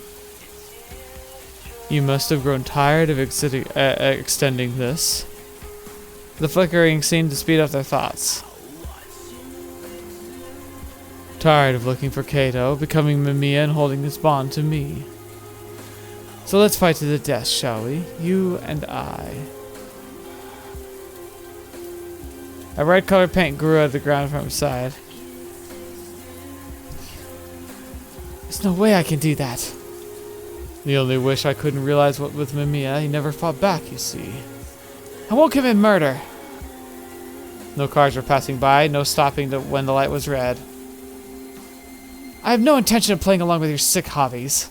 S1: You must have grown tired of extending this. The flickering seemed to speed up their thoughts. Tired of looking for Kato, becoming Mamiya and holding this bond to me. So let's fight to the death, shall we? You and I. A red-colored paint grew out of the ground from his side. There's no way I can do that. The only wish I couldn't realize what with Mamiya, he never fought back, you see. I won't commit murder. No cars were passing by, no stopping when the light was red. I have no intention of playing along with your sick hobbies.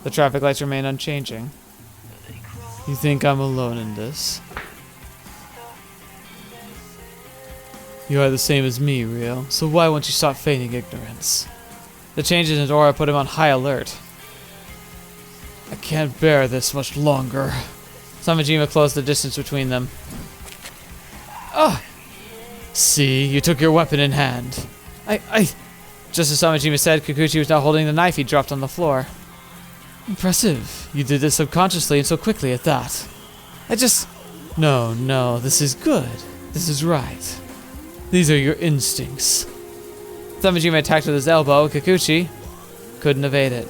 S1: The traffic lights remain unchanging. You think I'm alone in this? You are the same as me, Ryou, so why won't you stop feigning ignorance? The change in his aura put him on high alert. I can't bear this much longer. Samajima closed the distance between them. Ah! See, you took your weapon in hand. Just as Samajima said, Kikuchi was now holding the knife he dropped on the floor. Impressive. You did this subconsciously and so quickly at that. No, this is good. This is right. These are your instincts. Samajima attacked with his elbow. Kikuchi couldn't evade it.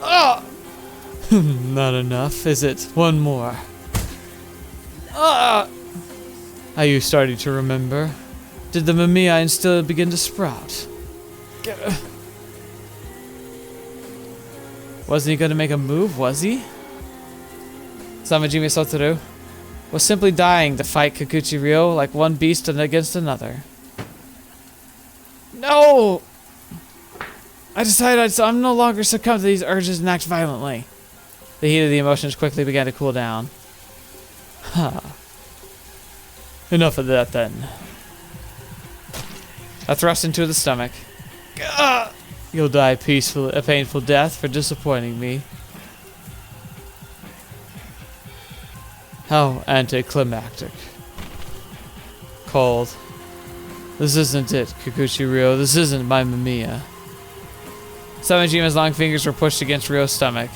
S1: Ah! Not enough, is it? One more. Ah! Are you starting to remember? Did the Mamiya still begin to sprout? Wasn't he going to make a move, was he? Samajima Sotoru was simply dying to fight Kikuchi Ryou like one beast against another. No! I decided I'm no longer succumb to these urges and act violently. The heat of the emotions quickly began to cool down. Enough of that then. A thrust into the stomach. You'll die a painful death for disappointing me. How anticlimactic. Cold. This isn't it, Kikuchi Ryou. This isn't my Mamiya. Samajima's long fingers were pushed against Ryou's stomach.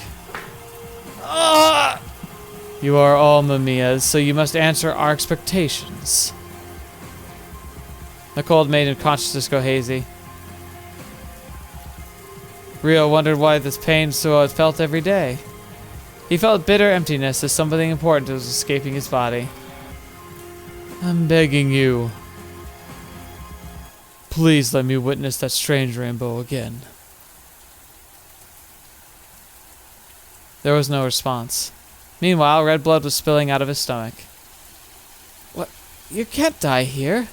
S1: You are all Mamiyas, so you must answer our expectations. The cold made his consciousness go hazy. Ryou wondered why this pain Suou had felt every day. He felt bitter emptiness as something important was escaping his body. I'm begging you. Please let me witness that strange rainbow again. There was no response. Meanwhile, red blood was spilling out of his stomach. What? You can't die here.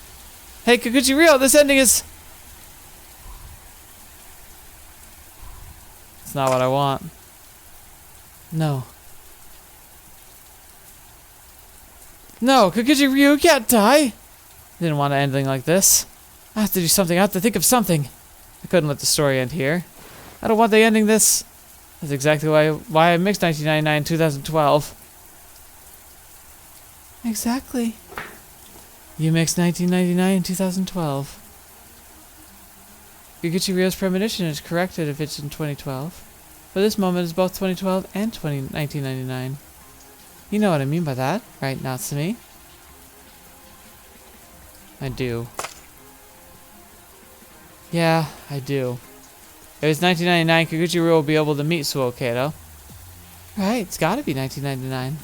S1: Hey, Kikuchi Ryou, this ending is... not what I want. No. No, Kokichi Ryou can't die! I didn't want to end anything like this. I have to do something. I have to think of something. I couldn't let the story end here. I don't want the ending this. That's exactly why I mixed 1999 and 2012. Exactly. You mixed 1999 and 2012. Kokichi Ryou's premonition is corrected if it's in 2012. But this moment is both 2012 and 1999. You know what I mean by that, right, Natsumi? I do. Yeah, I do. If it's 1999, Kokichi Ryou will be able to meet Suou Kato. Right, it's gotta be 1999.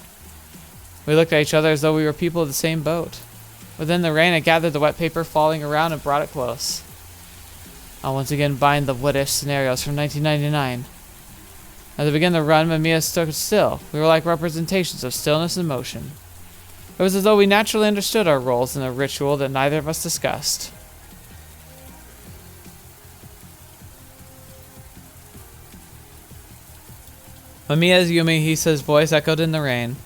S1: We looked at each other as though we were people of the same boat. Within the rain, I gathered the wet paper falling around and brought it close. I'll once again bind the what-if scenarios from 1999. As we began to run, Mamiya stood still. We were like representations of stillness and motion. It was as though we naturally understood our roles in a ritual that neither of us discussed. Mamiya's Yumihisa's voice echoed in the rain.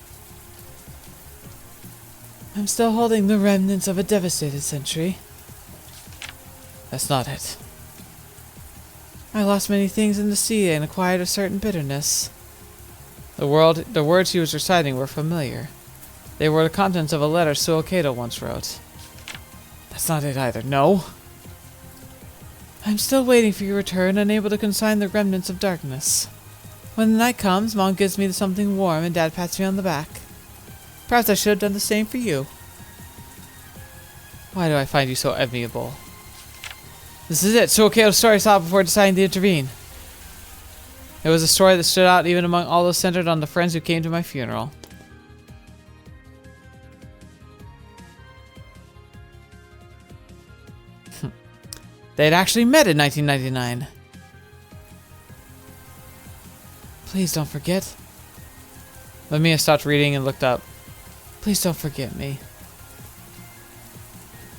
S1: I'm still holding the remnants of a devastated century. That's not it. I lost many things in the sea and acquired a certain bitterness. The words he was reciting were familiar. They were the contents of a letter Suou Kato once wrote. That's not it either. No. I'm still waiting for your return, unable to consign the remnants of darkness. When the night comes, Mom gives me something warm and Dad pats me on the back. Perhaps I should have done the same for you. Why do I find you so enviable? This is it. Suou Kato's story stopped before deciding to intervene. It was a story that stood out even among all those centered on the friends who came to my funeral. They had actually met in 1999. Please don't forget. Mamiya stopped reading and looked up. Please don't forget me.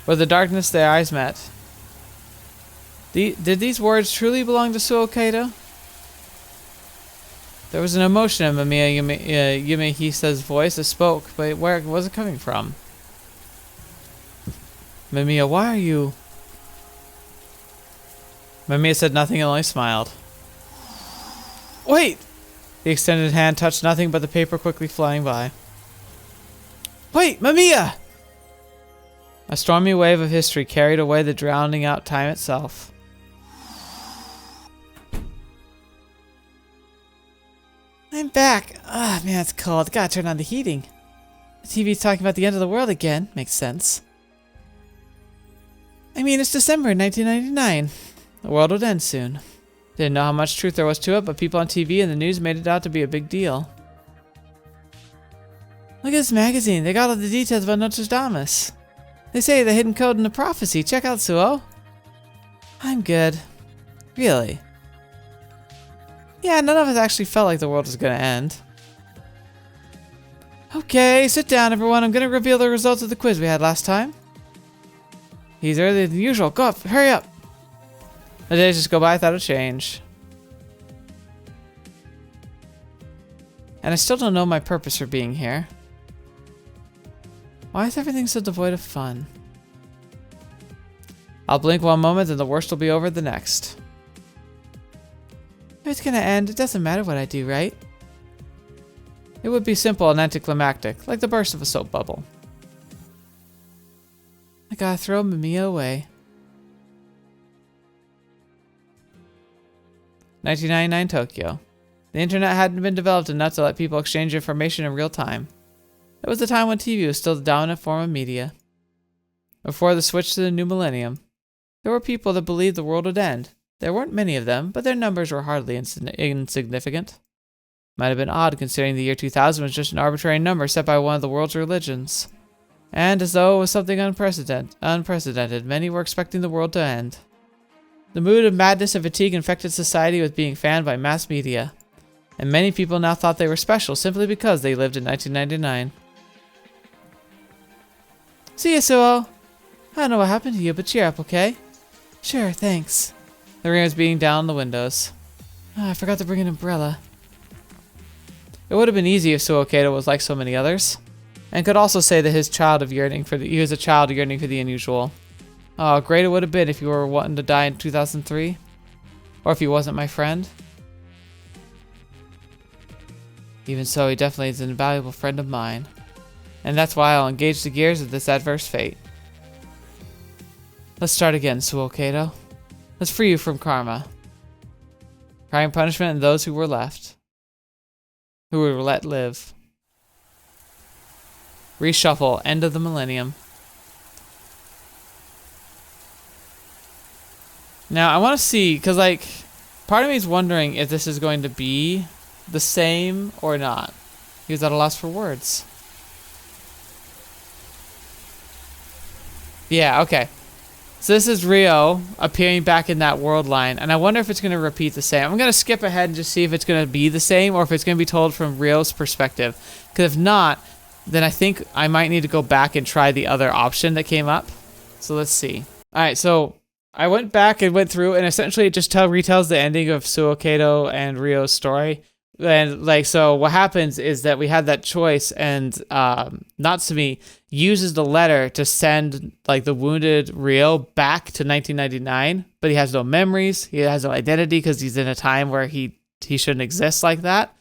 S1: With the darkness, their eyes met. Did these words truly belong to Suou Kato? There was an emotion in Mamiya Yumihisa's voice that spoke, but where was it coming from? Mamiya, why are you... Mamiya said nothing and only smiled. Wait! The extended hand touched nothing but the paper quickly flying by. Wait, Mamiya! A stormy wave of history carried away the drowning out time itself. I'm back. Ah, man, it's cold. Gotta turn on the heating. The TV's talking about the end of the world again. Makes sense. I mean, it's December 1999. The world would end soon. Didn't know how much truth there was to it, but people on TV and the news made it out to be a big deal. Look at this magazine. They got all the details about Nostradamus. They say the hidden code in the prophecy. Check out, Suou. I'm good. Really? Yeah, none of us actually felt like the world was gonna end. Okay, sit down, everyone. I'm gonna reveal the results of the quiz we had last time. He's earlier than usual. Go up. Hurry up. The days just go by without a change. And I still don't know my purpose for being here. Why is everything so devoid of fun? I'll blink one moment and the worst will be over the next. If it's gonna end, it doesn't matter what I do, right? It would be simple and anticlimactic, like the burst of a soap bubble. I gotta throw Mamiya away. 1999 Tokyo. The internet hadn't been developed enough to let people exchange information in real time. It was the time when TV was still the dominant form of media. Before the switch to the new millennium, there were people that believed the world would end. There weren't many of them, but their numbers were hardly insignificant. Might have been odd considering the year 2000 was just an arbitrary number set by one of the world's religions. And as though it was something unprecedented, many were expecting the world to end. The mood of madness and fatigue infected society with being fanned by mass media, and many people now thought they were special simply because they lived in 1999. See ya, Suou. I don't know what happened to you, but cheer up, okay? Sure, thanks. The rain was beating down on the windows. I forgot to bring an umbrella. It would have been easy if Suou was like so many others, and could also say that he was a child yearning for the unusual. Oh, great it would have been if you were wanting to die in 2003, or if he wasn't my friend. Even so, he definitely is an invaluable friend of mine, and that's why I'll engage the gears of this adverse fate. Let's start again, Suou. Let's free you from karma. Crime, punishment, and those who were left. Who were let live. Reshuffle. End of the millennium. Now, I want to see, because, like, part of me is wondering if this is going to be the same or not. He was at a loss for words. Yeah, okay. So this is Ryou appearing back in that world line, and I wonder if it's going to repeat the same. I'm going to skip ahead and just see if it's going to be the same or if it's going to be told from Ryou's perspective. Because if not, then I think I might need to go back and try the other option that came up. So let's see. Alright, so I went back and went through, and essentially it just retells the ending of Suou and Ryou's story. And like, so what happens is that we had that choice, and Natsumi uses the letter to send like the wounded Ryou back to 1999, but he has no memories, he has no identity because he's in a time where he shouldn't exist like that,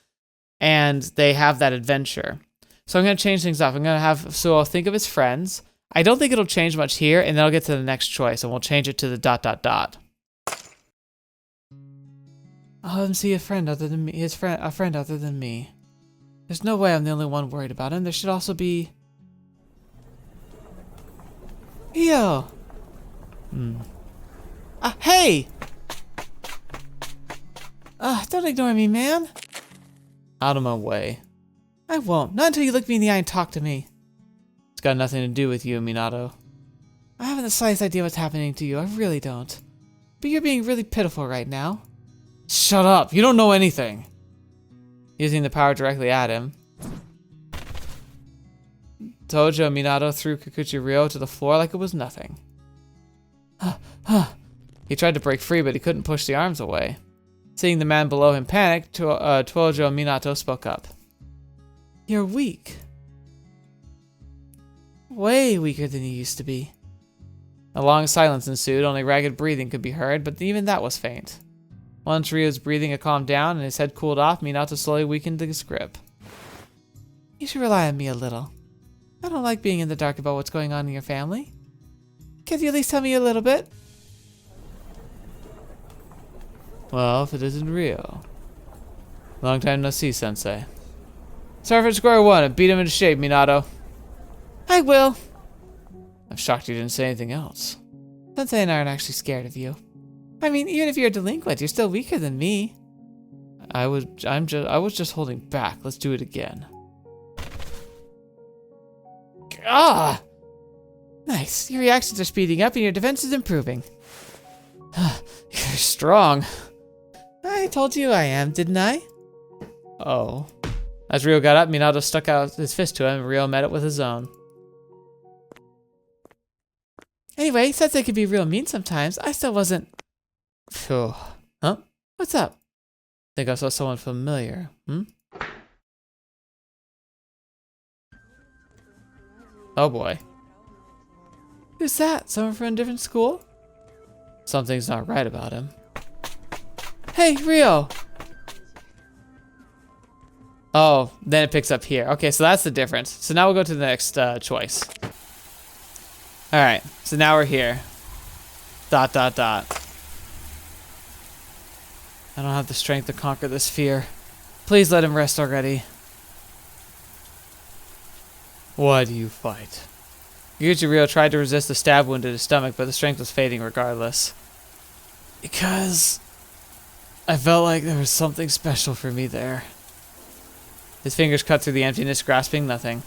S1: and they have that adventure. So I'm going to change things up. I'm going to have Suou think of his friends. I don't think it'll change much here, and then I'll get to the next choice, and we'll change it to the ... I'll let him see a friend other than me. A friend other than me. There's no way I'm the only one worried about him. There should also be... Yo! Hey! Don't ignore me, man. Out of my way. I won't. Not until you look me in the eye and talk to me. It's got nothing to do with you, Minato. I haven't the slightest idea what's happening to you. I really don't. But you're being really pitiful right now. Shut up! You don't know anything! Using the power directly at him, Tojo Minato threw Kikuchi Ryou to the floor like it was nothing. He tried to break free, but he couldn't push the arms away. Seeing the man below him panic, Tojo Minato spoke up. You're weak. Way weaker than you used to be. A long silence ensued, only ragged breathing could be heard, but even that was faint. Once Ryu's breathing had calmed down and his head cooled off, Minato slowly weakened his grip. You should rely on me a little. I don't like being in the dark about what's going on in your family. Can't you at least tell me a little bit? Well, if it isn't Ryou. Long time no see, Sensei. Start from square one and beat him into shape, Minato. I will. I'm shocked you didn't say anything else. Sensei and I aren't actually scared of you. I mean, even if you're a delinquent, you're still weaker than me. I was just holding back. Let's do it again. Ah! Nice. Your reactions are speeding up and your defense is improving. You're strong. I told you I am, didn't I? Oh. As Ryou got up, Minato stuck out his fist to him and Ryou met it with his own. Anyway, Sensei can be real mean sometimes. I still wasn't... Phew. Huh? What's up? Think I saw someone familiar. Oh boy. Who's that? Someone from a different school? Something's not right about him. Hey, Ryou! Oh, then it picks up here. Okay, so that's the difference. So now we'll go to the next choice. Alright, so now we're here. ... I don't have the strength to conquer this fear. Please let him rest already. Why do you fight? Kikuchi Ryou tried to resist the stab wound to his stomach, but the strength was fading regardless. Because... I felt like there was something special for me there. His fingers cut through the emptiness, grasping nothing.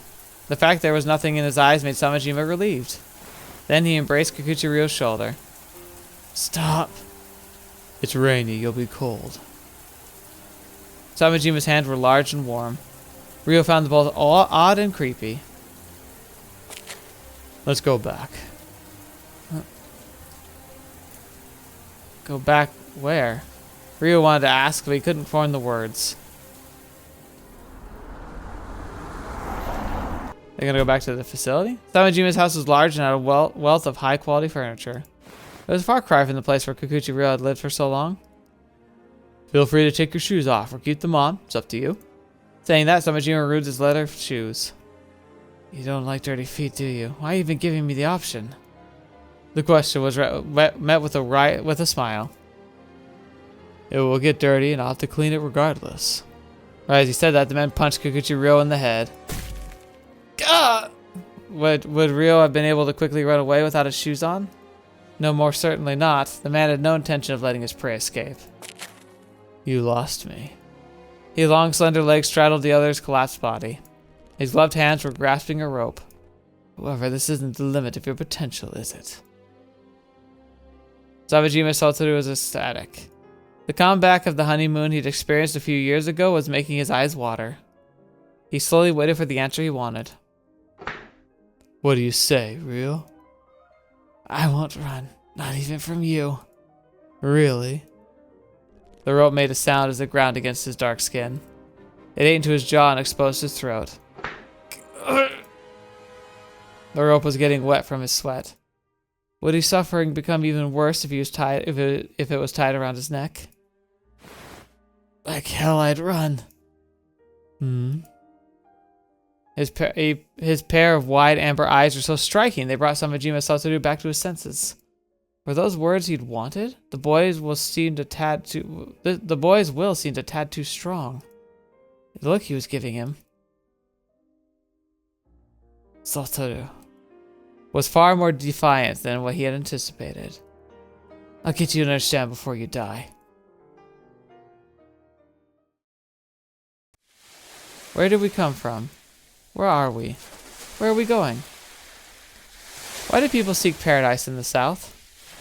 S1: The fact there was nothing in his eyes made Samejima relieved. Then he embraced Kikuchi Ryou's shoulder. Stop. It's rainy, you'll be cold. Samejima's hands were large and warm. Ryou found them both odd and creepy. Let's go back. Go back where? Ryou wanted to ask, but he couldn't form the words. They're gonna go back to the facility? Samajima's house was large and had a wealth of high-quality furniture. It was a far cry from the place where Kikuchi Ryou had lived for so long. Feel free to take your shoes off or keep them on. It's up to you. Saying that, Samajima removed his leather shoes. You don't like dirty feet, do you? Why are you even giving me the option? The question was met with a smile. It will get dirty and I'll have to clean it regardless. Right as he said that, the man punched Kikuchi Ryou in the head. Gah! Would Ryou have been able to quickly run away without his shoes on? No, more certainly not. The man had no intention of letting his prey escape. You lost me. His long, slender legs straddled the other's collapsed body. His gloved hands were grasping a rope. However, this isn't the limit of your potential, is it? Samajima Satoru was ecstatic. The comeback of the honeymoon he'd experienced a few years ago was making his eyes water. He slowly waited for the answer he wanted. What do you say, Ryou? I won't run, not even from you. Really? The rope made a sound as it ground against his dark skin. It ate into his jaw and exposed his throat. The rope was getting wet from his sweat. Would his suffering become even worse if he was tied if it was tied around his neck? Like hell I'd run. His pair of wide amber eyes were so striking they brought Samajima Satoru back to his senses. Were those words he'd wanted? The boy's will seemed a tad too strong. The look he was giving him, Satoru, was far more defiant than what he had anticipated. I'll get you to understand before you die. Where did we come from? Where are we? Where are we going? Why do people seek paradise in the south?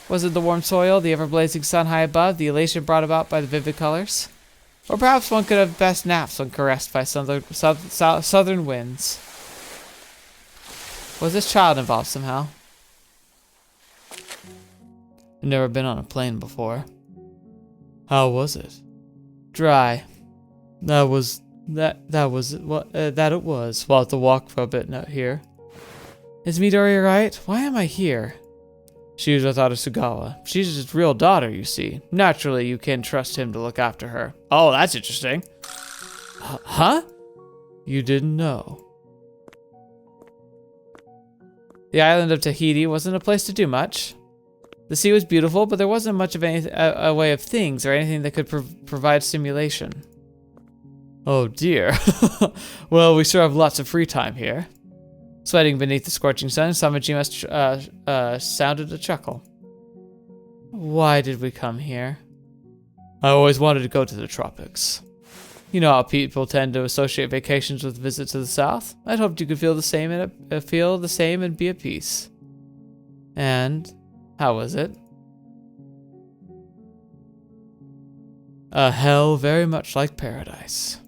S1: Was it the warm soil, the ever-blazing sun high above, the elation brought about by the vivid colors? Or perhaps one could have best naps when caressed by southern winds. Was this child involved somehow? I've never been on a plane before. How was it? Dry. That it was. We'll have to walk for a bit out here. Is Midori right? Why am I here? She was without a Sugawa. She's his real daughter, you see. Naturally, you can trust him to look after her. Oh, that's interesting. Huh? You didn't know. The island of Tahiti wasn't a place to do much. The sea was beautiful, but there wasn't much of a way of things or anything that could provide stimulation. Oh dear. Well, we sure have lots of free time here. Sweating beneath the scorching sun, Samajima sounded a chuckle. Why did we come here? I always wanted to go to the tropics. You know how people tend to associate vacations with visits to the south? I'd hoped you could feel the same and be at peace. And how was it? A hell very much like paradise.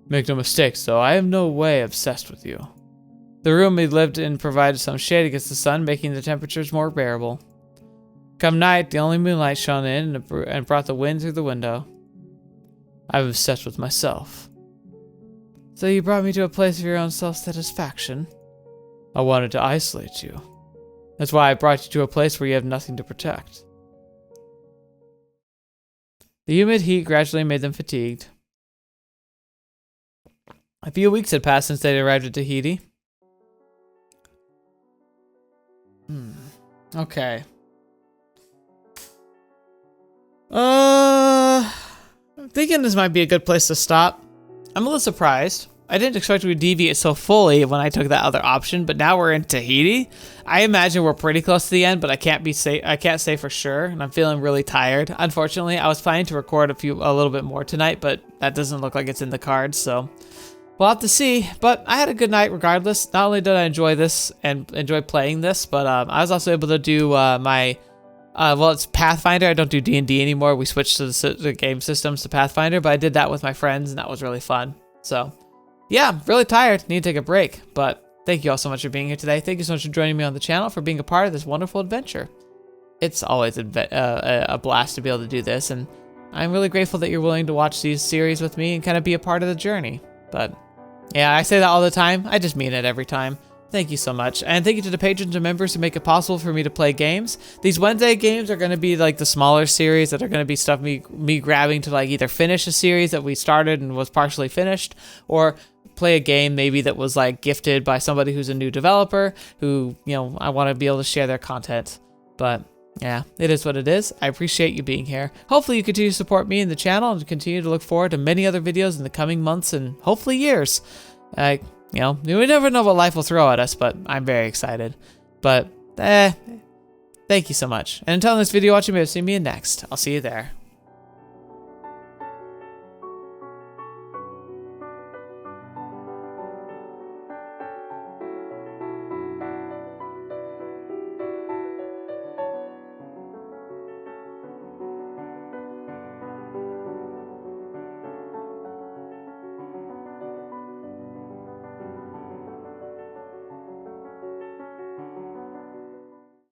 S1: Make no mistakes, though, I am no way obsessed with you. The room we lived in provided some shade against the sun, making the temperatures more bearable. Come night, the only moonlight shone in and brought the wind through the window. I'm obsessed with myself. So you brought me to a place of your own self-satisfaction? I wanted to isolate you. That's why I brought you to a place where you have nothing to protect. The humid heat gradually made them fatigued. A few weeks had passed since they arrived at Tahiti. Okay. I'm thinking this might be a good place to stop. I'm a little surprised. I didn't expect we would deviate so fully when I took that other option, but now we're in Tahiti. I imagine we're pretty close to the end, but I can't say for sure, and I'm feeling really tired. Unfortunately, I was planning to record a little bit more tonight, but that doesn't look like it's in the cards, so we'll have to see. But I had a good night regardless. Not only did I enjoy this and enjoy playing this, but I was also able to do well, it's Pathfinder. I don't do D&D anymore. We switched to the game systems to Pathfinder, but I did that with my friends, and that was really fun. So yeah, I'm really tired. Need to take a break, but thank you all so much for being here today. Thank you so much for joining me on the channel, for being a part of this wonderful adventure. It's always a blast to be able to do this, and I'm really grateful that you're willing to watch these series with me and kind of be a part of the journey. But yeah, I say that all the time. I just mean it every time. Thank you so much. And thank you to the patrons and members who make it possible for me to play games. These Wednesday games are going to be like the smaller series that are going to be stuff me grabbing to like either finish a series that we started and was partially finished, or play a game maybe that was like gifted by somebody who's a new developer who, you know, I want to be able to share their content. But yeah, it is what it is. I appreciate you being here. Hopefully you continue to support me and the channel and continue to look forward to many other videos in the coming months and hopefully years. You know, we never know what life will throw at us, but I'm very excited. But, thank you so much. And until next video watching, maybe see me in next. I'll see you there.